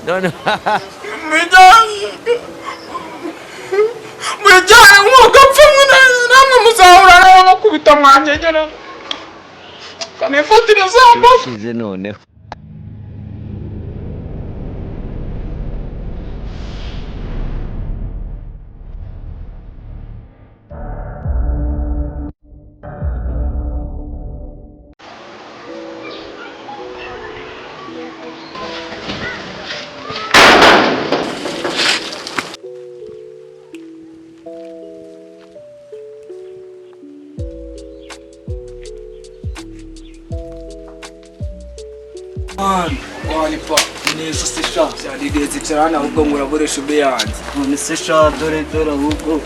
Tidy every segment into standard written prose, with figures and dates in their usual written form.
none mujyane mwugapfa namwe muzahura nawe kubita mwanjegera kanefatira zamba shize noneho wanipa neza se sha cyadideze cyane ahubwo muraboresha ube yanjye none se sha dore ahubwo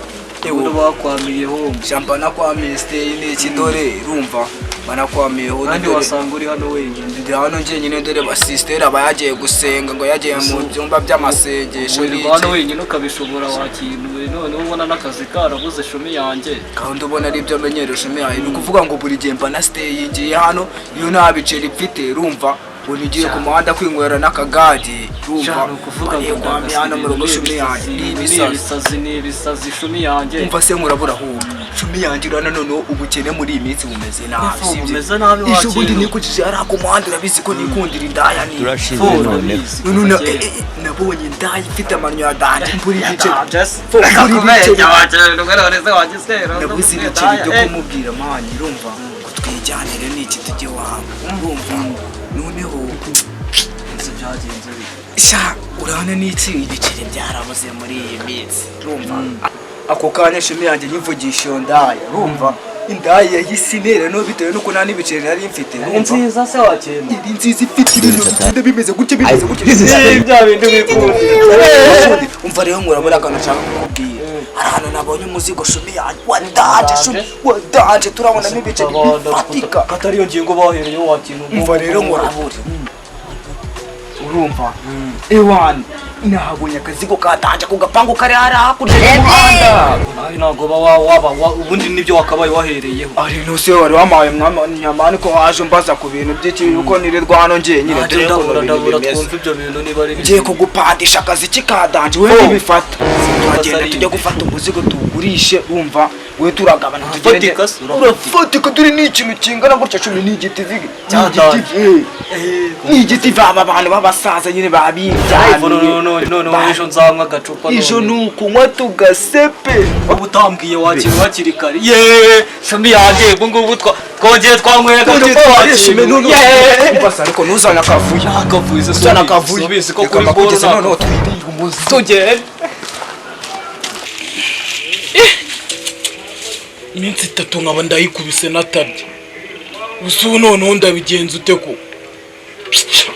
ewe bakwamiyeho shamba nakwamiye stay n'iki dore urumva banakwamiyeho kandi wasanga uri hano wenyine ndi hano nje nyine dore ba sister abayagiye gusenga ngo yagiye mu byumba by'amasengesho n'iki hano wenyine ukabishobora wakinwe none ubona n'akazi karabuze shumi yanjye kandi ubona ari byo menyero shumi yanjye ni kuvuga ngo buri gihe mba na stay ngiye hano iyo nta biceri mfite urumva unigiye ku muhanda kwinywera n'akagadi urumva kuvuga ngo hano mu rugo shumi yanjye n'ibisazi shumi yanjye umva se murabura ahubwo shumi yanjye urana noneho ubukene muri iyi minsi bumeze nabi bumeze nabi ejo bundi nikujije ari ku muhanda urabizi ko nikundira indaya ni turashize noneho nabonye indaya ifite amanyo ya danje mburi igice nabuze ibiceri byo kumubwira mani urumva ngo twijyanire n'iki tujye wabo urumva noneho nzi byagenze sha urabona n'iki ibiceri byarabuze muri iyi minsi urumva ako kanya shumi yanjye nyivugisha iyo ndaya urumva indaya yayisinera no bitewe nuko nta n'ibiceri nari mfite nziza se wakenda iri nziza ifite ibintu bigenda bimeze gutya bya bindi bikundi umva rero murabona akantu nshaka kukubwira hari ahantu nabonye umuzigo shumi yanjye wadanje turabona n'ibiceri bifatika katariyo ngingo bahereyeho wakintu umva rero murabure urumva ewan nahabonye akazigo katanje ku gapangu kari hari hakurya y'umuhanda ntabwo waba ubundi nibyo wakabaye wahereyeho ari nose wari wamaye nyamani ko waje mbaza ku bintu by'iki uko nirirwa hano ngiye nyine ndabura twumva ibyo bintu niba ari ngiye kugupandisha akazi kikadanje we ntibifata turagenda tujya gufata umuzigo tuwugurishe wumva we turagabana tugende urafatika turi n'ikintu kingana gutya cumi n'igiti n'igiti vaba abantu b'abasaza nyine babibyaniye none ejo nzanywa agacupa ejo ni ukunywa tugasepe ubu utambwiye wakira hakiri kare yeee shumi yanjye ubu ngubu twongeye twanyweye agacupa wakira mbasa ariko ntuzane akavuye uzana akavuye ubizi ko kuri boro noneho twirire umuzi tugende iminsi 3 nkaba ndayikubise natabye ubu noneho ndabigenza ute ko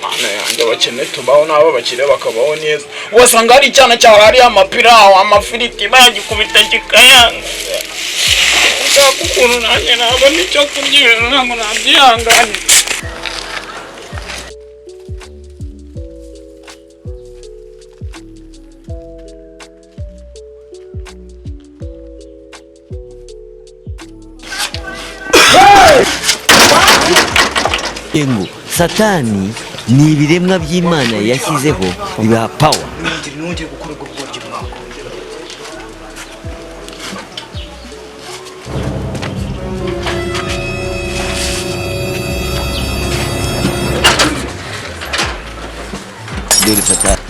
Mana yanjye bakene tubaho nabo bakire bakabaho neza wasanga ari cyana cyawe hari amapirawo amafiriti bagikubita kikayanga ukuntu nanjye nabona icyo kurya ntabwo nabyihangane Engo satani ni ibiremwa by'Imana yashyizeho bibaha power nongeye gukora ubwo bwogi bwako dore satani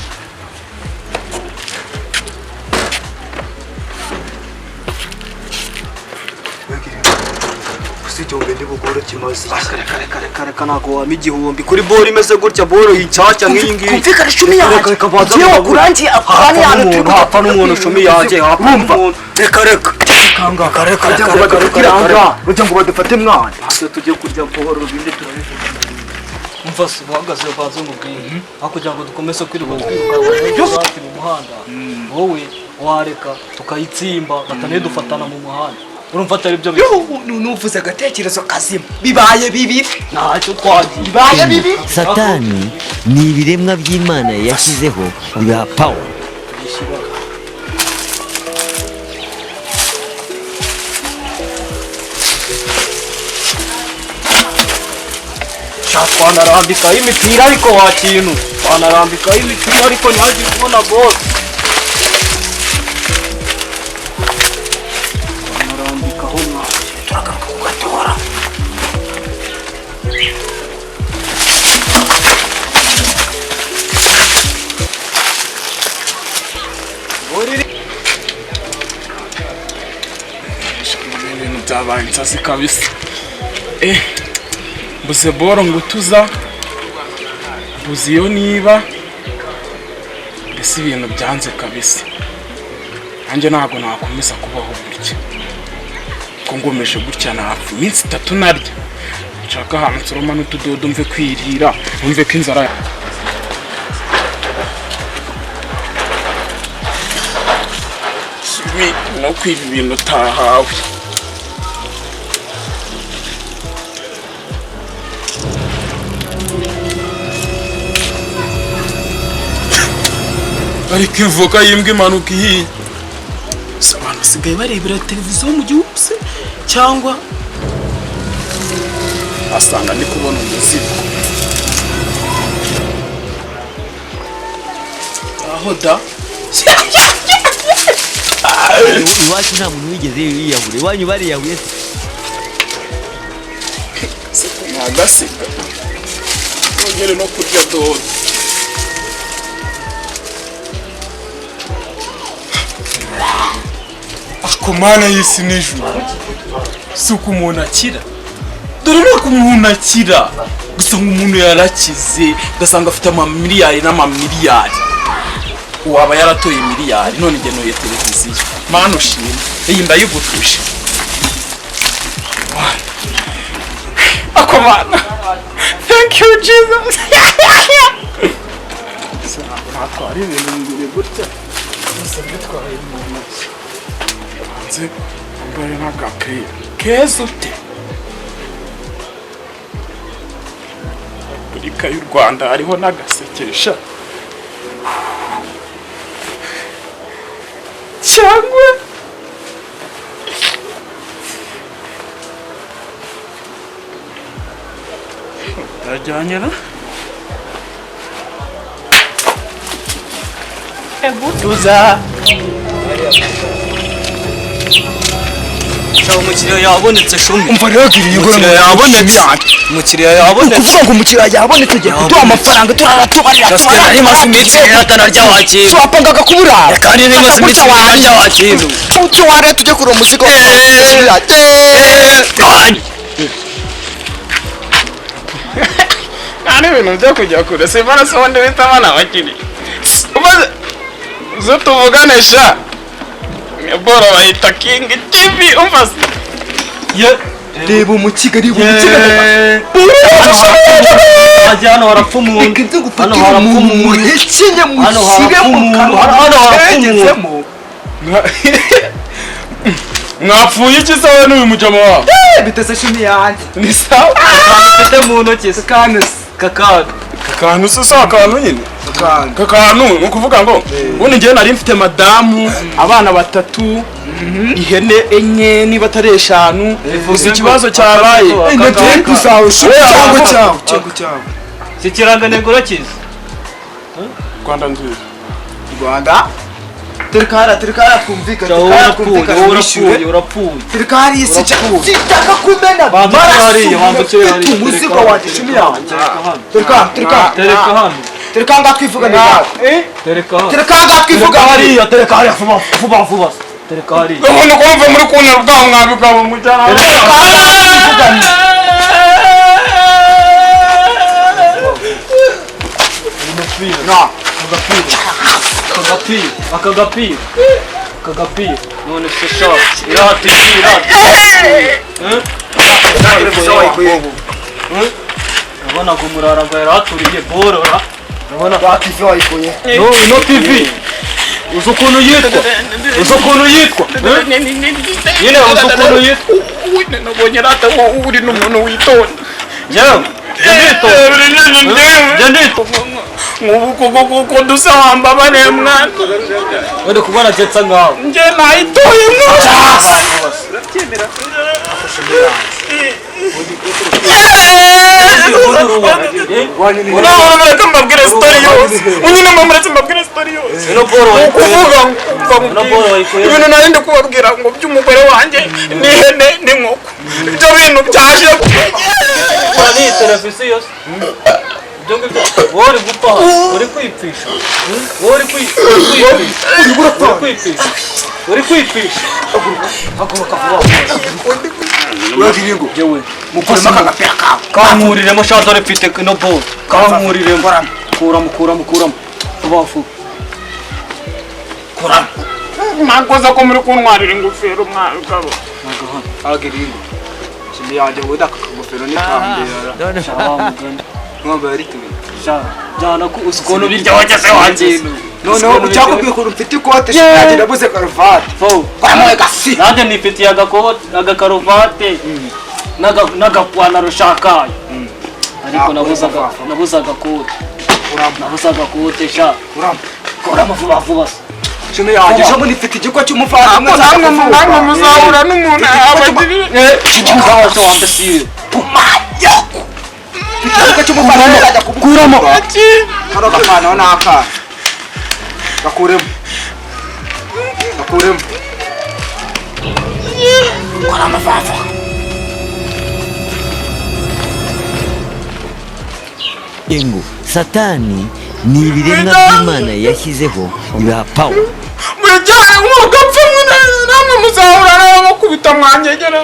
igihumbi ndibugura kimaze kare ntabwo wama igihumbi kuri boro imeze gutya boro yicaca nk'iyi ngiyi kumvikana shumi yanjye ngiye wakurangiye akanya yantu hapfa n'umuntu shumi yanjye hapfa n'umuntu reka rujya ngo badufate mwana hasi tujye kurya boro bindi turabivuga umva se uhagaze baze umubwire aho kugira ngo dukomeze kwiruka mu muhanda wowe wareka tukayitsimba batane dufatana mu muhanda urumva atari byo nuvuze agatekerezo kazima bibaye bibi ntacyo twagiye bibaye bibi satani ni ibiremwa by'Imana yashyizeho bibaha power twanarambikaho imipira ariko wakintu wanarambikaho imipira ariko ntihagire kubona bose. Wanarambikaho mwaje turagaruka kugatora. Ibintu byabaye insazi kabisa. Mbuze boro ngutuza, mbuze iyo niba, mbese ibintu byanze kabisa. Nanjye ntabwo nakomeza kubaho gutya, ko ngomeje gutya napfa iminsi 3 narya. Nshaka ahantu nsoroma n'utudodo mve kwirira, mve ko inzara no kwiba ibintu utahawe. Ariko ivuka yimbwa impanuka ihiye. Abantu basigaye barebera televiziyo mu gihugu se cyangwa asanga ndi kubona umuzigo. Aho da iwacu nta muntu wigeze yiyahure. Iwanyu bariyahuye se ntagasiga ongere no kurya dodo. Ako mana y'isi n'ijuru, si uko umuntu akira. Dore nuko umuntu akira, gusa nk'umuntu yarakize ugasanga afite amamiliyari n'amamiliyari. Waba yaratoye miliyari none igenoye televiziyo. Mana ushimwe, iyi ndayigutuje. Ako mana, thank you Jesus. Natwara ibintu bibiri gutya, gusa bitwaye mu ntoki. Hanze mbere n'agapira keza ute. Repubulika y'u Rwanda hariho n'agasekesha cyangwa ajyanye na ebutuza. Umukiriya yabonetse shumi. Umva rero giriye ngo yabonetse. Umukiriya yabonetse. Kuvuga ngo umukiriya yabonetse tugiye kuduha amafaranga turaratubarira. Ari maze iminsi yatana rya wakintu. Twapangaga kubura. Kandi ni maze iminsi rya wakintu. Ucyo ware tujye kuri umuzigo. Nani ibintu byo kujya kure simana sonde bita abana bakiri. Umaze zo tuvuganisha boro bayita King TV umvase. Reba umukiga hano harapfa umuntu. Hano harapfa umuntu. Hekenye mushyire mu kanwa. Hano harapfa umuntu. Mwapfuye iki se wowe n'uyu mujama wawe? Bitese shumi yanjye. Ni sawa. Ufite mu ntoki se kakanu se so akantu nyine. Kakanu ni ukuvuga ngo ubundi njyewe nari mfite madamu, abana 3, ihene 4 niba atari 5. Uzi ikibazo cyabaye. Natwe tuzawushaka cyawe. Si kirangantego rakize. Rwanda nziza. Rwanda Terikara twumvikana. Urapfuye. Terikara yisi cyaka kumena. Bandukire hariya. Umuzigo waje shumi yanjye. Terika hano. Terika ngatwivuga nawe. Terika ngatwivuga hariya. Terika hariya vuba. Terika hariya. Ubundi kumva muri kunera ubwaho mwabigabo mujyana. Akagapira none se shaka irati urabona ko murara ngo yaraturiye borora. Urabona ba TV wayikuye. no TV uzi ukuntu yitwa nyine uzi ukuntu yitwa. Nabonye rata uri n'umuntu witonda. Yewe Nguko dusa wamba bane mwana. wende kubona jetsa ngaho. Nje nayitoye mwana. Urabona mureke mbabwire story yose. Unyine mureke mbabwire story yose. Ino Paul kuvuga ibintu nari ndi kubabwira ngo by'umugore wanjye n'ihene n'inkoko. Ibyo bintu byaje ni televiziyo. Wori gupa, uri kwipfisha. Wori kwipfisha. Haguruka vuba. uragiringo Jewe, mukuremo akagapira kawe kankuriremo shadore mfite ino ball. Kankuriremo. Kuramo. Vuba. kuramo mwakoze ko muri kuntwarira ingofero mwagabo. agiringo shimi yanjye ngo daka kagofero ni kambera mwamba yari tuwe Jana ku uskono birya wageze wanjye. noneho ucyakubwiye ko mfite ikote shimyaje nabuze karuvati kwamwe gasi Nanjye nifitiye agakaruvate n'agapantaro shakaye. Ariko nabuzaga kote. Nabuzaga kote sha. Kuramo vuba. shimi yanjye sho nifite igiko cy'umufana namwe muzahura n'umuntu abagirire Kikawacho wambesiye. igiko cy'umufana azajya Kuramo. hano gapana n'aka gakuremo kuramo fafa Ngo satani ni ibiremwa by'Imana yashyizeho bibaha power. mujyane nk'ugapfa namwe muzahura n'abamukubita mwanyegera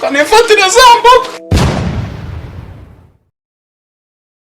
kanifatire za mboga